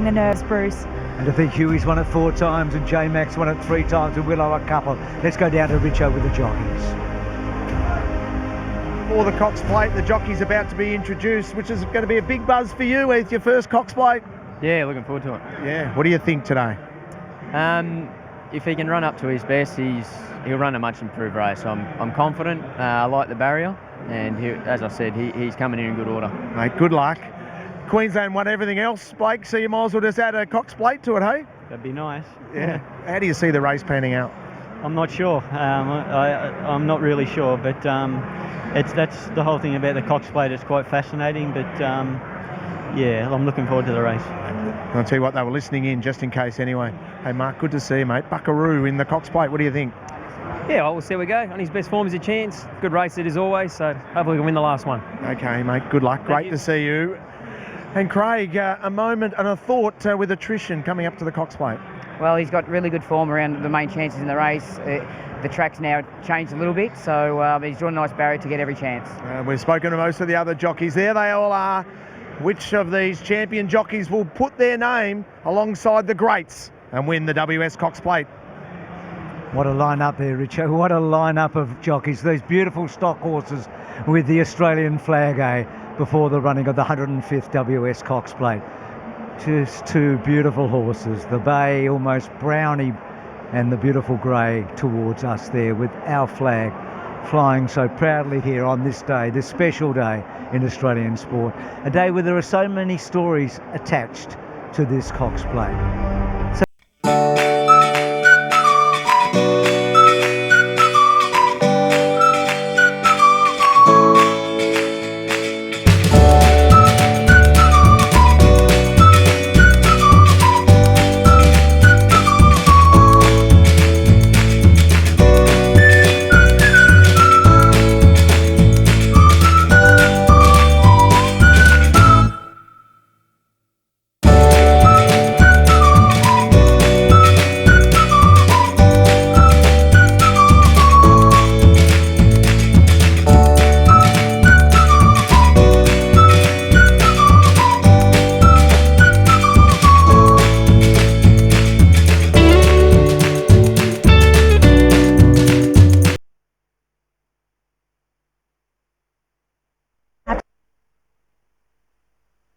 the nerves, Bruce. And to think Huey's won it 4 times and J-Max won it 3 times and Willow a couple. Let's go down to Richo with the jockeys. For the Cox Plate, the jockey's about to be introduced, which is going to be a big buzz for you with your first Cox Plate. Yeah, looking forward to it. Yeah, what do you think today? If he can run up to his best, he'll run a much improved race. I'm confident. I like the barrier, and as I said, he's coming in good order. Mate, good luck. Queensland won everything else, Blake, so you might as well just add a Cox Plate to it, hey? That'd be nice. Yeah. How do you see the race panning out? I'm not sure. I'm not really sure, but that's the whole thing about the Cox Plate. It's quite fascinating, but yeah, I'm looking forward to the race. I'll tell you what, they were listening in just in case anyway. Hey, Mark, good to see you, mate. Buckaroo in the Cox Plate. What do you think? Yeah, well, we'll see how we go. On his best form is a chance. Good race it is always, so hopefully we can win the last one. Okay, mate. Good luck. Great to see you. And Craig, a moment and a thought with attrition coming up to the Cox Plate. Well, he's got really good form around the main chances in the race. The track's now changed a little bit, so he's drawn a nice barrier to get every chance. We've spoken to most of the other jockeys. There they all are. Which of these champion jockeys will put their name alongside the greats and win the WS Cox Plate? What a line-up there, Richo. What a line-up of jockeys. These beautiful stock horses with the Australian flag, before the running of the 105th WS Cox Plate. Just 2 beautiful horses. The bay, almost browny, and the beautiful grey towards us there with our flag flying so proudly here on this day, this special day in Australian sport. A day where there are so many stories attached to this Cox Plate.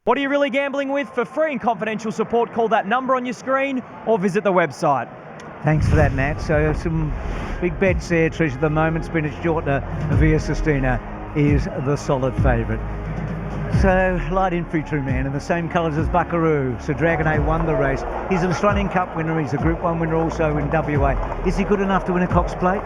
What are you really gambling with? For free and confidential support, call that number on your screen or visit the website. Thanks for that, Nat. So some big bets there, Trish, at the moment. Spinach Jortner, Via Sistina is the solid favourite. So, light infantry man in the same colours as Buckaroo. So Dragon A won the race. He's an Australian Cup winner. He's a Group 1 winner also in WA. Is he good enough to win a Cox Plate?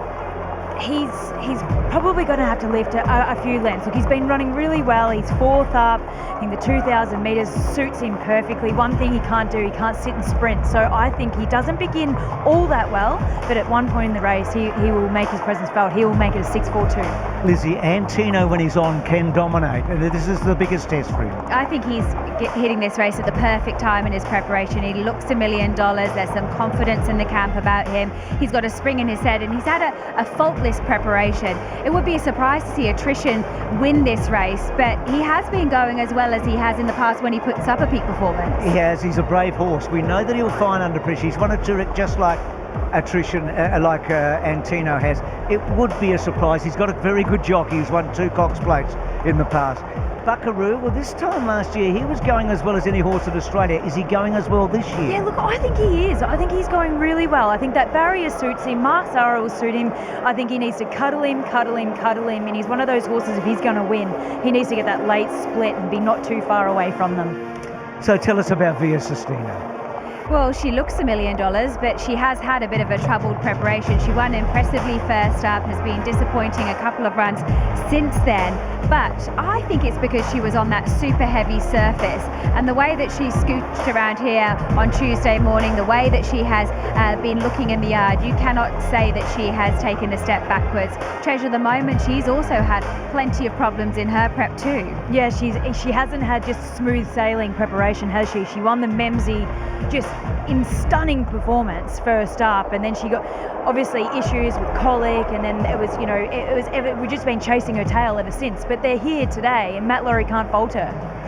He's probably going to have to lift a few lengths. Look, he's been running really well. He's 4th up. I think the 2,000 metres suits him perfectly. One thing he can't do, he can't sit and sprint. So I think he doesn't begin all that well, but at one point in the race, he will make his presence felt. He will make it a 6.42. Lizzie, Antino, when he's on, can dominate. And this is the biggest test for him. I think he's hitting this race at the perfect time in his preparation. He looks $1 million. There's some confidence in the camp about him. He's got a spring in his head, and he's had a faultless preparation. It would be a surprise to see attrition win this race, but he has been going as well as he has in the past when he puts up a peak performance. He has. He's a brave horse. We know that he'll find under pressure. He's won a Turek just like attrition, like Antino has. It would be a surprise. He's got a very good jockey who's won 2 Cox Plates in the past. Buckaroo, well, this time last year he was going as well as any horse in Australia. Is he going as well this year? Yeah, look, I think he is. I think he's going really well. I think that barrier suits him. Mark Zara will suit him. I think he needs to cuddle him, and he's one of those horses, if he's going to win, he needs to get that late split and be not too far away from them. So tell us about Via Sistina. Well, she looks $1 million, but she has had a bit of a troubled preparation. She won impressively first up, has been disappointing a couple of runs since then. But I think it's because she was on that super heavy surface, and the way that she scooched around here on Tuesday morning, the way that she has been looking in the yard, you cannot say that she has taken a step backwards. Treasure the moment, she's also had plenty of problems in her prep too. Yeah, she hasn't had just smooth sailing preparation, has she? She won the Memsey just in stunning performance first up, and then she got obviously issues with colic, and then it was, we've just been chasing her tail ever since. But they're here today, and Matt Laurie can't falter.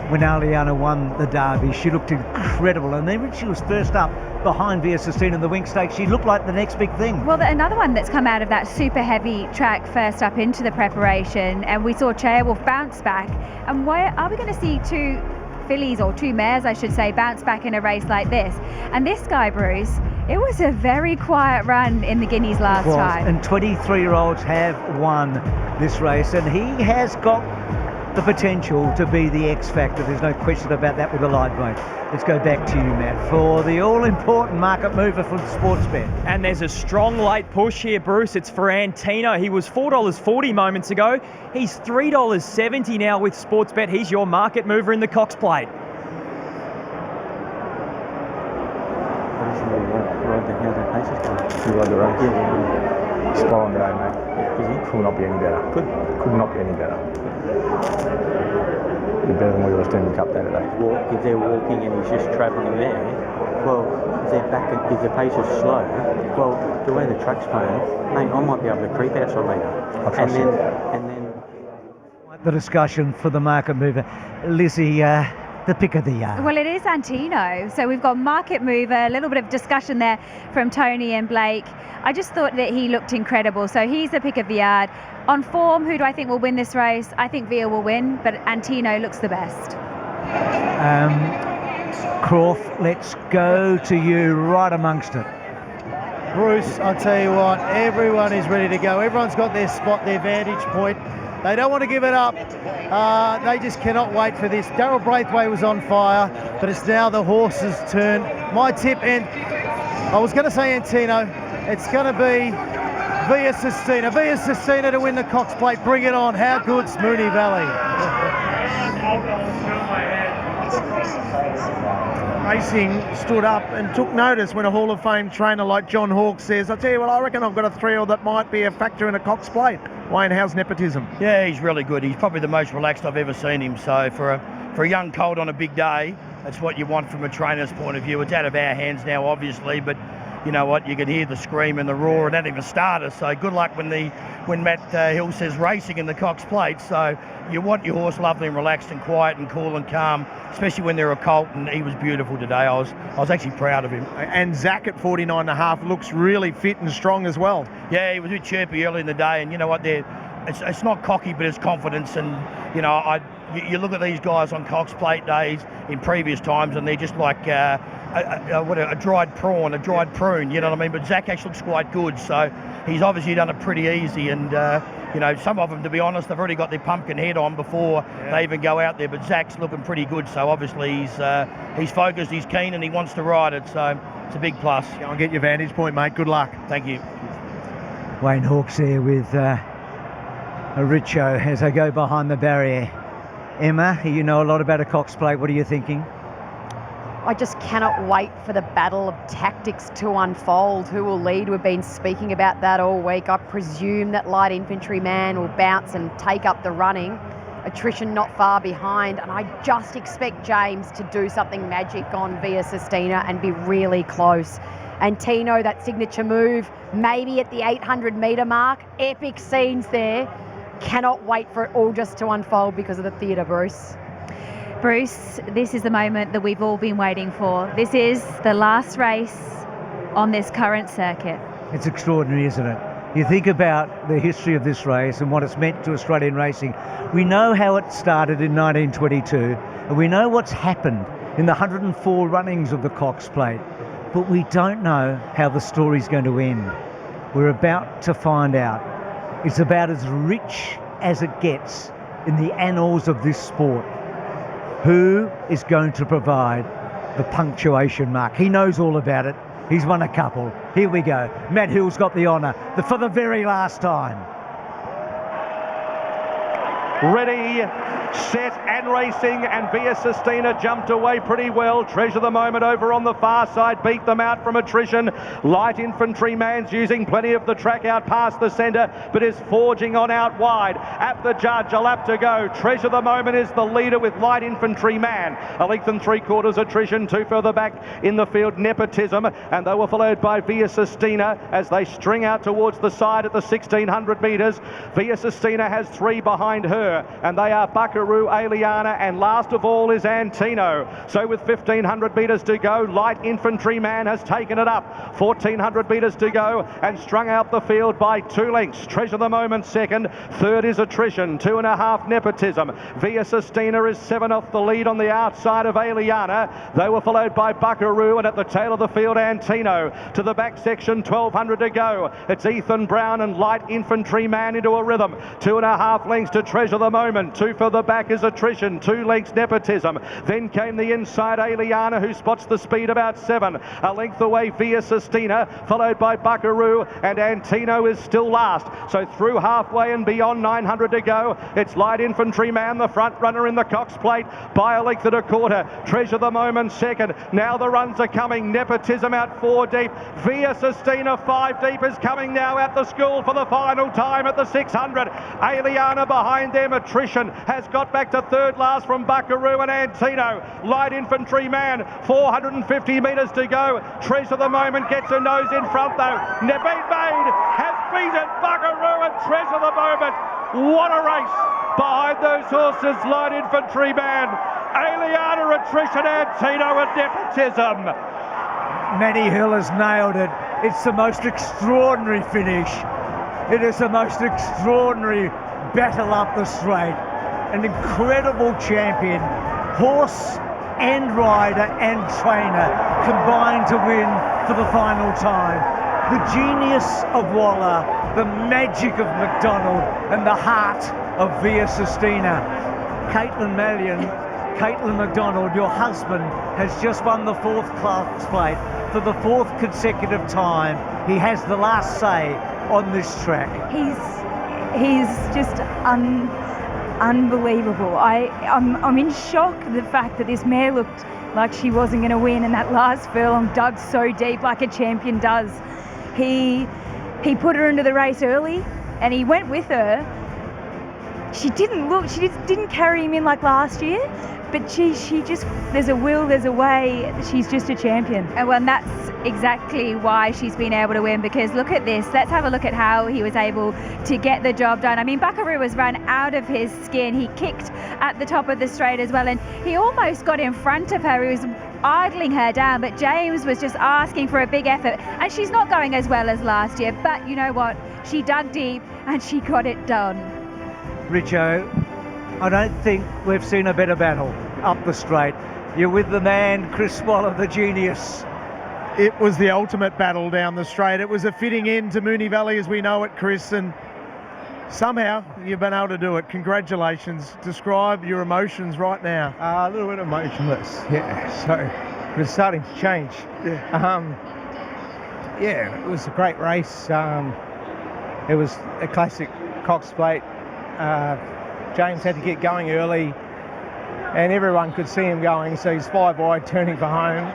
when Aliana won the Derby. She looked incredible, and then when she was first up behind Via Sistina in the Wing Stakes, she looked like the next big thing. Well, another one that's come out of that super heavy track first up into the preparation, and we saw Wolf bounce back. And where are we going to see two fillies, or two mares I should say, bounce back in a race like this? And this guy, Bruce, it was a very quiet run in the Guineas last time. And 23-year-olds have won this race, and he has got the potential to be the X factor. There's no question about that with the lightweight. Let's go back to you, Matt, for the all-important market mover from Sportsbet. And there's a strong late push here, Bruce. It's for Antino. He was $4.40 moments ago. He's $3.70 now with Sportsbet. He's your market mover in the Cox Plate. Spot on today, mate. Could not be any better. Could not be any better. You're better than what you were standing cup day today. Well, if they're walking and he's just travelling there, well, if they're back, if the pace is slow, well, the way the track's going, mate, I might be able to creep outside later. I trust you. And then The discussion for the market mover. Lizzie, the pick of the yard. Well, it is Antino. So we've got market mover, a little bit of discussion there from Tony and Blake. I just thought that he looked incredible. So he's the pick of the yard. On form, who do I think will win this race? I think Via will win, but Antino looks the best. Croft, let's go to you right amongst it. Bruce, I'll tell you what, everyone is ready to go. Everyone's got their spot, their vantage point. They don't want to give it up. They just cannot wait for this. Darryl Braithwaite was on fire, but it's now the horse's turn. My tip, and I was going to say Antino, it's going to be Via Sistina. Via Sistina to win the Cox Plate. Bring it on. How good's Moonee Valley? Racing stood up and took notice when a Hall of Fame trainer like John Hawkes says, I tell you what, I reckon I've got a thrill that might be a factor in a Cox Plate. Wayne, how's nepotism? Yeah, he's really good. He's probably the most relaxed I've ever seen him. So for a young colt on a big day, that's what you want from a trainer's point of view. It's out of our hands now, obviously, but you know what? You can hear the scream and the roar, and that even started. So good luck when Matt Hill says racing in the Cox Plate. So you want your horse lovely and relaxed and quiet and cool and calm, especially when they're a colt. And he was beautiful today. I was actually proud of him. And Zach at 49.5 looks really fit and strong as well. Yeah, he was a bit chirpy early in the day, and you know what? It's not cocky, but it's confidence. And you know, you look at these guys on Cox Plate days in previous times, and they're just like a dried prawn, a dried prune. You know what I mean? But Zach actually looks quite good, so he's obviously done it pretty easy. And you know, some of them, to be honest, they've already got their pumpkin head on before they even go out there. But Zach's looking pretty good, so obviously he's focused, he's keen, and he wants to ride it. So it's a big plus. Go and get your vantage point, mate. Good luck. Thank you. Wayne Hawkes there with Richo as I go behind the barrier. Emma, you know a lot about a Cox Plate. What are you thinking? I just cannot wait for the battle of tactics to unfold. Who will lead? We've been speaking about that all week. I presume that light infantry man will bounce and take up the running. Attrition not far behind, and I just expect James to do something magic on Via Sistina and be really close. Antino, that signature move, maybe at the 800 metre mark. Epic scenes there. Cannot wait for it all just to unfold because of the theatre, Bruce. Bruce, this is the moment that we've all been waiting for. This is the last race on this current circuit. It's extraordinary, isn't it? You think about the history of this race and what it's meant to Australian racing. We know how it started in 1922, and we know what's happened in the 104 runnings of the Cox Plate, but we don't know how the story's going to end. We're about to find out. It's about as rich as it gets in the annals of this sport. Who is going to provide the punctuation mark? He knows all about it. He's won a couple. Here we go. Matt Hill's got the honour for the very last time. Ready, set and racing, and Via Sistina jumped away pretty well. Treasure the Moment over on the far side, beat them out from attrition. Light Infantry Man's using plenty of the track out past the centre, but is forging on out wide. At the judge, a lap to go. Treasure the Moment is the leader with Light Infantry Man. A length and 3/4 attrition, two further back in the field, Nepotism, and they were followed by Via Sistina as they string out towards the side at the 1600 metres. Via Sistina has three behind her, and they are buck Buckaroo, Aliana, and last of all is Antino. So with 1,500 metres to go, Light Infantryman has taken it up. 1,400 metres to go and strung out the field by 2 lengths. Treasure the Moment second. Third is Attrition. 2.5 Nepotism. Via Sistina is 7 off the lead on the outside of Aliana. They were followed by Buckaroo, and at the tail of the field, Antino. To the back section, 1,200 to go. It's Ethan Brown and Light Infantryman into a rhythm. 2.5 lengths to Treasure the Moment. 2 further back is Attrition. 2 lengths Nepotism. Then came the inside Aliana, who spots the speed about 7. A length away Via Sistina, followed by Buckaroo, and Antino is still last. So through halfway and beyond, 900 to go. It's Light Infantryman, the front runner in the Cox Plate, by a length and a quarter. Treasure the Moment second. Now the runs are coming. Nepotism out 4 deep. Via Sistina 5 deep is coming now at the school for the final time at the 600. Aliana behind them. Attrition has got back to third last from Buckaroo and Antino. Light Infantryman, 450 metres to go. Treasure the Moment gets a nose in front though. Nebeen Maid has beaten Buckaroo and Treasure the Moment. What a race behind those horses. Light Infantryman, Aliana, Attrition, Antino and Nepotism. Manny Hill has nailed it. It's the most extraordinary finish. It is the most extraordinary battle up the straight. An incredible champion. Horse and rider and trainer combined to win for the final time. The genius of Waller, the magic of McDonald, and the heart of Via Sistina. Caitlin McDonald, your husband, has just won the 4th Cox Plate for the 4th consecutive time. He has the last say on this track. He's just unbelievable. I'm in shock at the fact that this mare looked like she wasn't going to win, and that last furlong dug so deep like a champion does. He put her into the race early, and he went with her. She didn't carry him in like last year, but she just, there's a will, there's a way. She's just a champion. Well, and that's exactly why she's been able to win, because look at this. Let's have a look at how he was able to get the job done. I mean, Buckaroo was run out of his skin. He kicked at the top of the straight as well, and he almost got in front of her. He was idling her down, but James was just asking for a big effort, and she's not going as well as last year, but you know what? She dug deep and she got it done. Richo, I don't think we've seen a better battle up the straight. You're with the man, Chris Waller, the genius. It was the ultimate battle down the straight. It was a fitting end to Moonee Valley as we know it, Chris, and somehow you've been able to do it. Congratulations. Describe your emotions right now. A little bit emotionless, yeah. So we're starting to change. Yeah, it was a great race. It was a classic Cox Plate. James had to get going early, and everyone could see him going, so he's 5 wide, turning for home,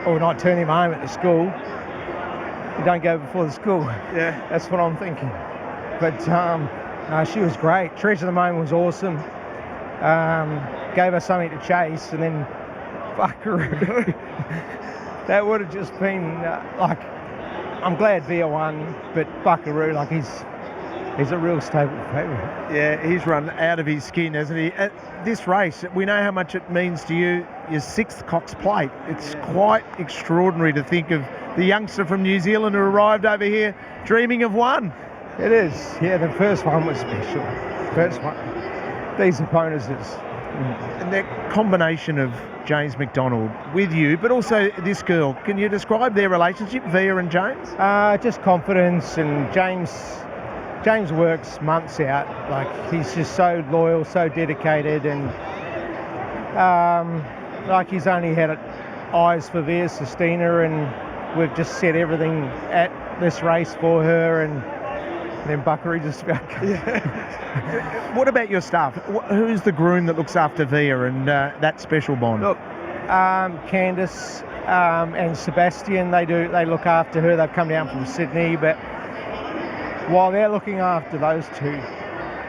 or not turning for home at the school. You don't go before the school. Yeah, that's what I'm thinking. But she was great. Treasure the Moment was awesome. Gave us something to chase, and then Buckaroo. That would have just been I'm glad Via won, but Buckaroo, he's a real stable favourite. Yeah, he's run out of his skin, hasn't he? At this race, we know how much it means to you, your 6th Cox Plate. It's quite extraordinary to think of the youngster from New Zealand who arrived over here dreaming of one. It is. Yeah, the first one was special. First one. These opponents is... And that combination of James McDonald with you, but also this girl, can you describe their relationship, Via and James? Just confidence, and James works months out. He's just so loyal, so dedicated, and he's only had eyes for Via Sistina, and we've just set everything at this race for her, and then Buckaroo just about comes. Yeah. What about your staff? Who's the groom that looks after Via and that special bond? Look, Candice and Sebastian, they look after her. They've come down from Sydney, but while they're looking after those two,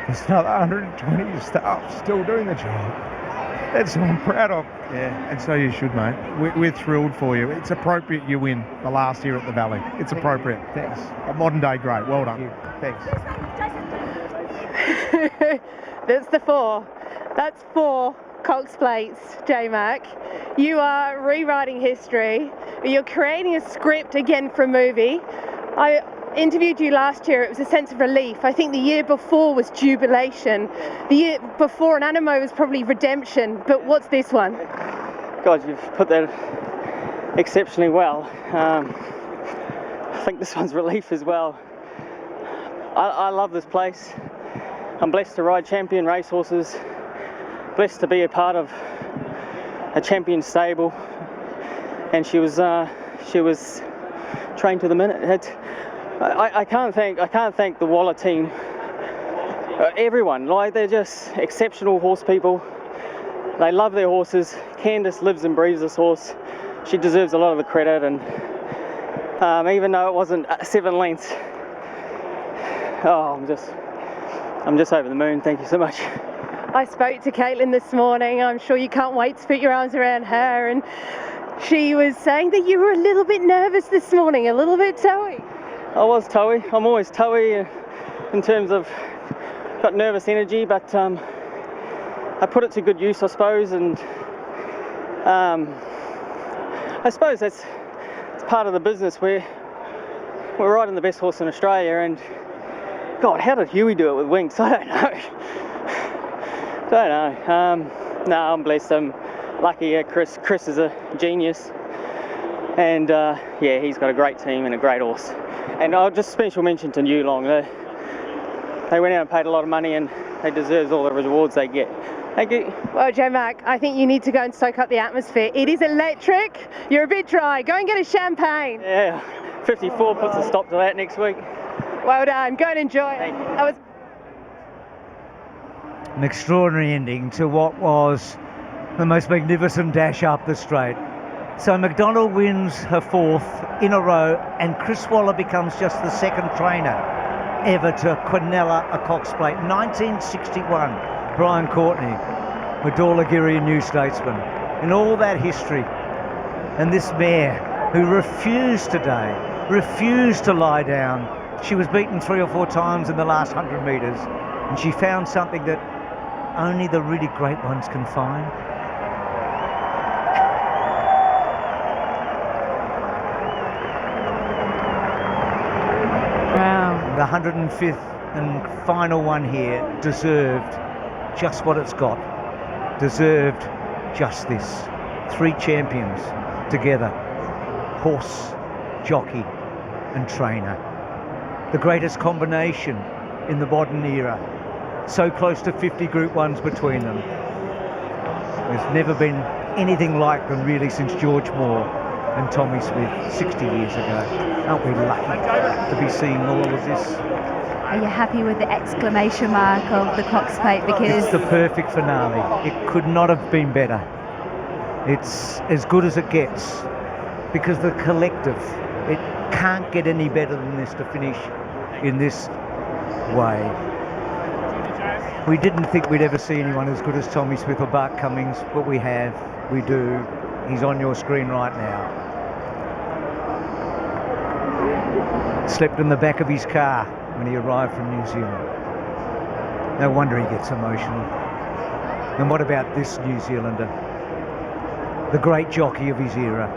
there's another 120 staff still doing the job. That's what I'm proud of. Yeah, and so you should, mate. We're thrilled for you. It's appropriate you win the last year at the Valley. It's appropriate. Thanks. A modern day great. Well done. Thanks. That's the 4. That's 4 Cox Plates, J-Mac. You are rewriting history. You're creating a script again for a movie. I interviewed you last year. It was a sense of relief. I think the year before was jubilation. The year before an Animo was probably redemption. But what's this one? God, you've put that exceptionally well. I think this one's relief as well. I love this place. I'm blessed to ride champion racehorses, blessed to be a part of a champion stable, and she was trained to the minute. I can't thank the Waller team, everyone. Like, they're just exceptional horse people. They love their horses. Candice lives and breathes this horse. She deserves a lot of the credit, and even though it wasn't 7 lengths, I'm just over the moon. Thank you so much. I spoke to Caitlin this morning. I'm sure you can't wait to put your arms around her, and she was saying that you were a little bit nervous this morning, a little bit toey. I was toey. I'm always toey in terms of got nervous energy, but I put it to good use, I suppose, and I suppose it's part of the business. We're riding the best horse in Australia, and God, how did Huey do it with Winks? I don't know. No, I'm blessed. I'm lucky. Chris is a genius, and yeah, he's got a great team and a great horse. And I'll just special mention to New Long. They went out and paid a lot of money, and they deserve all the rewards they get. Thank you. Well, J-Mac, I think you need to go and soak up the atmosphere. It is electric. You're a bit dry. Go and get a champagne. Yeah, 54 puts a stop to that next week. Well done. Go and enjoy it. That was an extraordinary ending to what was the most magnificent dash up the straight. So McDonald wins her 4th in a row, and Chris Waller becomes just the 2nd trainer ever to quinella a Cox Plate. 1961, Brian Courtney with Dorlagiri and New Statesman. In all that history, and this mare who refused to lie down. She was beaten 3 or 4 times in the last 100 metres, and she found something that only the really great ones can find. wow. The 105th and final one here deserved just what it's got. Deserved just this. 3 champions together. Horse, jockey and trainer. The greatest combination in the modern era. So close to 50 Group 1s between them. There's never been anything like them really since George Moore and Tommy Smith 60 years ago. Aren't we lucky to be seeing all of this? Are you happy with the exclamation mark of the Cox Plate? Because it's the perfect finale. It could not have been better. It's as good as it gets, because the collective, it can't get any better than this to finish in this way. We didn't think we'd ever see anyone as good as Tommy Smith or Bart Cummings, but we have. We do. He's on your screen right now. Slept in the back of his car when he arrived from New Zealand. No wonder he gets emotional. And what about this New Zealander? The great jockey of his era.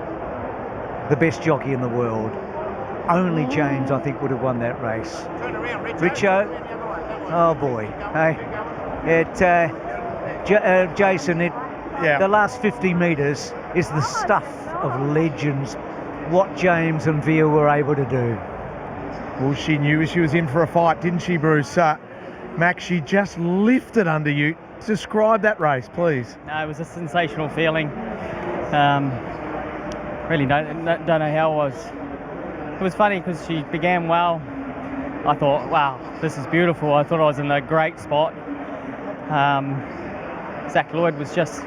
The best jockey in the world. Only James, I think, would have won that race. Richo, oh boy, hey, Jason, the last 50 metres is the stuff of legends. What James and Via were able to do. Well, she knew she was in for a fight, didn't she, Bruce? Max, she just lifted under you. Describe that race, please. No, it was a sensational feeling. Really don't know how it was. It was funny because she began well. I thought, wow, this is beautiful. I thought I was in a great spot. Zach Lloyd was just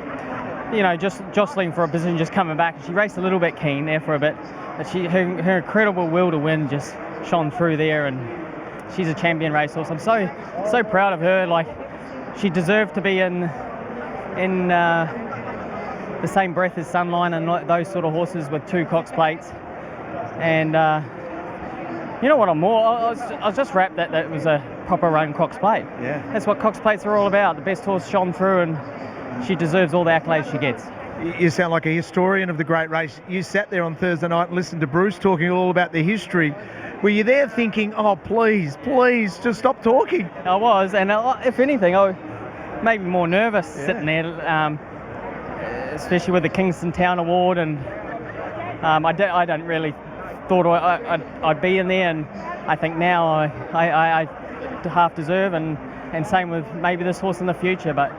jostling for a position, just coming back. She raced a little bit keen there for a bit, but her incredible will to win just shone through there, and she's a champion racehorse. I'm so proud of her. Like, she deserved to be in the same breath as Sunline and those sort of horses with 2 Cox Plates. And you know what, I was just wrapped that it was a proper run Cox Plate. Yeah. That's what Cox Plates are all about. The best horse shone through, and she deserves all the accolades she gets. You sound like a historian of the great race. You sat there on Thursday night and listened to Bruce talking all about the history. Were you there thinking, oh, please, just stop talking? I was, and if anything, I was maybe more nervous sitting there, especially with the Kingston Town Award, and I don't really thought I'd be in there, and I think now I half deserve, and same with maybe this horse in the future, but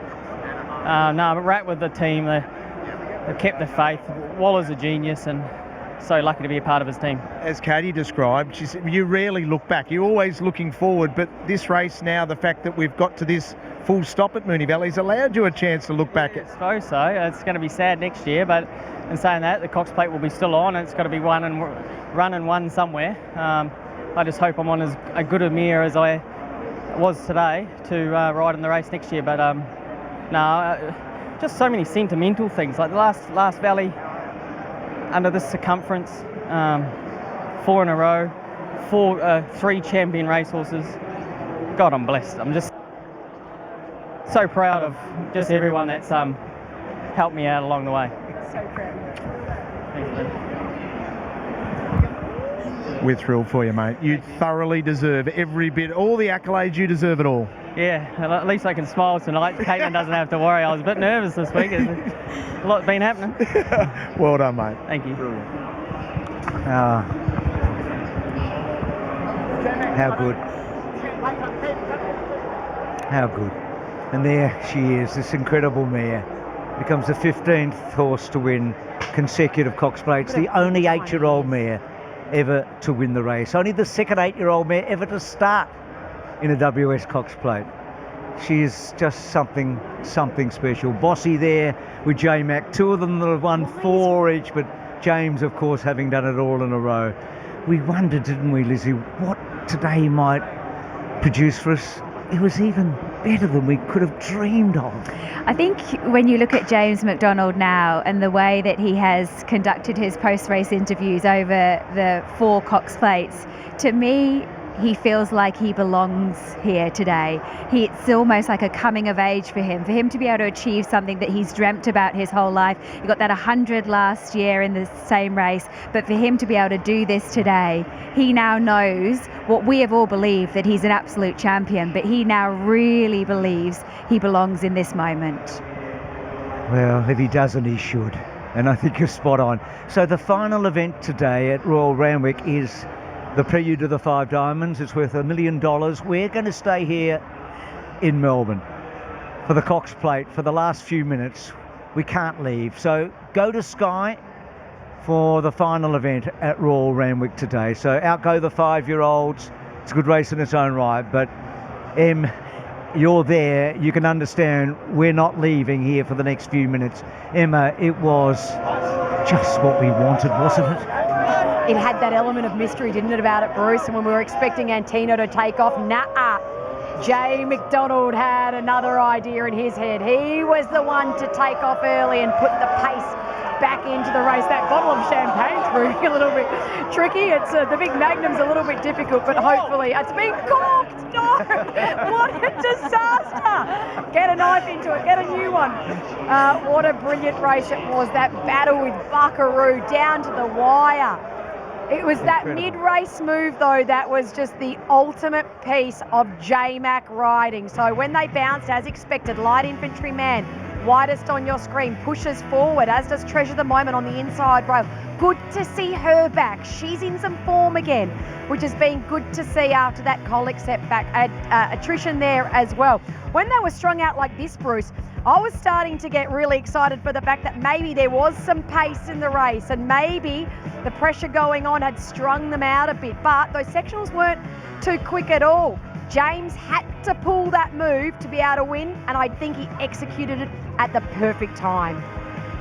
but right with the team, they've kept the faith. Waller's a genius, and so lucky to be a part of his team. As Katie described, she said, you rarely look back. You're always looking forward, but this race now, the fact that we've got to this full stop at Moonee Valley's allowed you a chance to look back. I suppose so. It's going to be sad next year, but in saying that, the Cox Plate will be still on, and it's got to be run and won somewhere. I just hope I'm on as a good a mare as I was today to ride in the race next year, but just so many sentimental things, like the last Valley under this circumference, 4 in a row, 3 champion racehorses. God, I'm blessed. I'm just so proud of just everyone that's helped me out along the way. So proud. Thanks, man. We're thrilled for you, mate. You thoroughly deserve every bit, all the accolades. You deserve it all. Yeah, at least I can smile tonight. Caitlin doesn't have to worry. I was a bit nervous this week. A lot been happening. Well done, mate. Thank you. How good. How good. And there she is, this incredible mare. Becomes the 15th horse to win consecutive Cox Plates. The only 8-year-old mare ever to win the race. Only the second 8-year-old mare ever to start in a WS Cox Plate. She is just something special. Bossy there with J-Mac. 2 of them that have won 4 each, but James, of course, having done it all in a row. We wondered, didn't we, Lizzie, what today might produce for us. It was even better than we could have dreamed of. I think when you look at James McDonald now and the way that he has conducted his post-race interviews over the 4 Cox Plates, to me, he feels like he belongs here today. It's almost like a coming of age for him to be able to achieve something that he's dreamt about his whole life. He got that 100 last year in the same race, but for him to be able to do this today, he now knows what we have all believed, that he's an absolute champion, but he now really believes he belongs in this moment. Well, if he doesn't, he should. And I think you're spot on. So the final event today at Royal Randwick is the prelude to the 5 Diamonds. It's worth $1 million. We're going to stay here in Melbourne for the Cox Plate for the last few minutes. We can't leave. So go to Sky for the final event at Royal Randwick today. So out go the 5-year-olds. It's a good race in its own right, but you're there. You can understand we're not leaving here for the next few minutes. Emma, it was just what we wanted, wasn't it? It had that element of mystery, didn't it, about it, Bruce? And when we were expecting Antino to take off, Jay McDonald had another idea in his head. He was the one to take off early and put the pace back into the race. That bottle of champagne's proving a little bit tricky. It's the big Magnum's a little bit difficult, but hopefully it's been corked. No, what a disaster! Get a knife into it. Get a new one. What a brilliant race it was. That battle with Buckaroo down to the wire. It was that mid-race move, though, that was just the ultimate piece of J-Mac riding. So when they bounced, as expected, light infantry man, widest on your screen, pushes forward, as does Treasure the Moment on the inside rail. Good to see her back. She's in some form again, which has been good to see after that colic setback. Attrition there as well. When they were strung out like this, Bruce, I was starting to get really excited for the fact that maybe there was some pace in the race and maybe the pressure going on had strung them out a bit, but those sectionals weren't too quick at all. James had to pull that move to be able to win, and I think he executed it at the perfect time.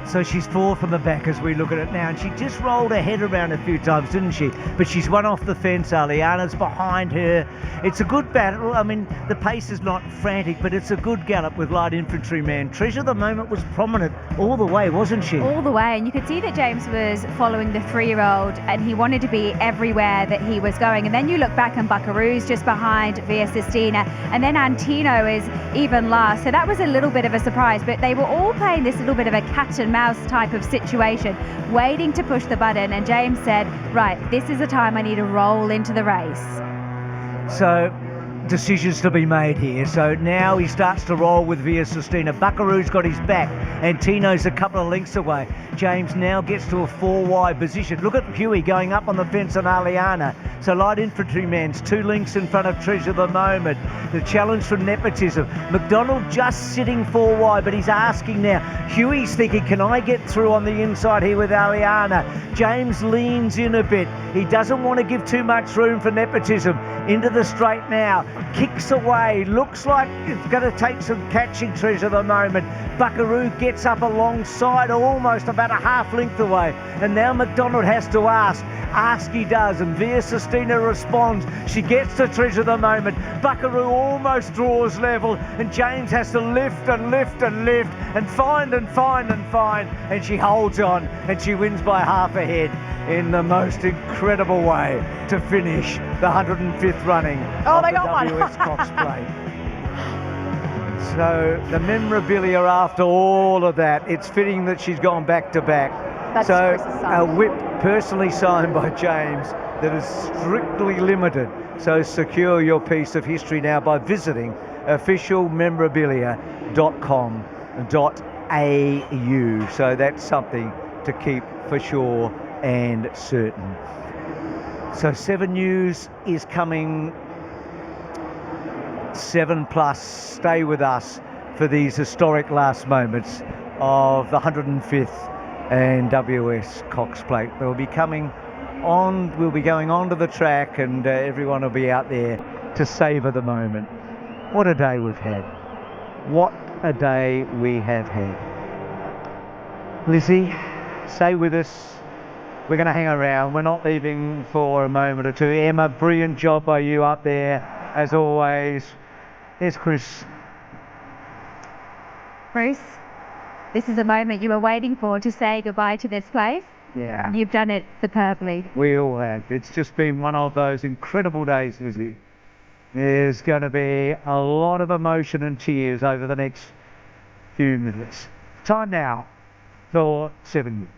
So she's 4 from the back as we look at it now, and she just rolled her head around a few times, didn't she? But she's won off the fence. Aliana's behind her. It's a good battle. I mean, the pace is not frantic, but it's a good gallop with Light Infantryman. Treasure the Moment was prominent all the way, wasn't she? All the way, and you could see that James was following the 3-year-old, and he wanted to be everywhere that he was going. And then you look back and Buckaroo's just behind Via Sistina, and then Antino is even last. So that was a little bit of a surprise, but they were all playing this little bit of a cat and mouse type of situation, waiting to push the button. And James said, right, this is the time I need to roll into the race. So decisions to be made here. So now he starts to roll with Via Sistina. Buckaroo's got his back, and Tino's a couple of lengths away. James now gets to a 4-wide position. Look at Huey going up on the fence on Aliana. So Light Infantryman's 2 lengths in front of Treasure the Moment. The challenge from Nepotism. McDonald just sitting 4 wide, but he's asking now. Huey's thinking, can I get through on the inside here with Aliana? James leans in a bit. He doesn't want to give too much room for Nepotism. Into the straight now. Kicks away. Looks like it's going to take some catching Treasure the Moment. Buckaroo gets up alongside, almost about a half length away. And now McDonald has to ask. Ask he does, and Via Sistina responds. She gets to Treasure the Moment. Buckaroo almost draws level, and James has to lift and lift and lift and find and find and find, and she holds on, and she wins by half a head in the most incredible way to finish the 105th running of they the got one. WS Cox Plate. So the memorabilia after all of that, it's fitting that she's gone back to back. That's so Chris's a whip personally signed by James that is strictly limited. So secure your piece of history now by visiting officialmemorabilia.com.au. So that's something to keep for sure and certain. So 7 News is coming 7+. Stay with us for these historic last moments of the 105th and WS Cox Plate. They'll be coming on, we'll be going onto the track, and everyone will be out there to savour the moment. What a day we've had. What a day we have had. Lizzie, stay with us. We're going to hang around. We're not leaving for a moment or two. Emma, brilliant job by you up there, as always. There's Chris. Bruce, this is a moment you were waiting for to say goodbye to this place. Yeah. You've done it superbly. We all have. It's just been one of those incredible days, Lizzie. There's going to be a lot of emotion and tears over the next few minutes. Time now for 7 News.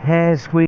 As we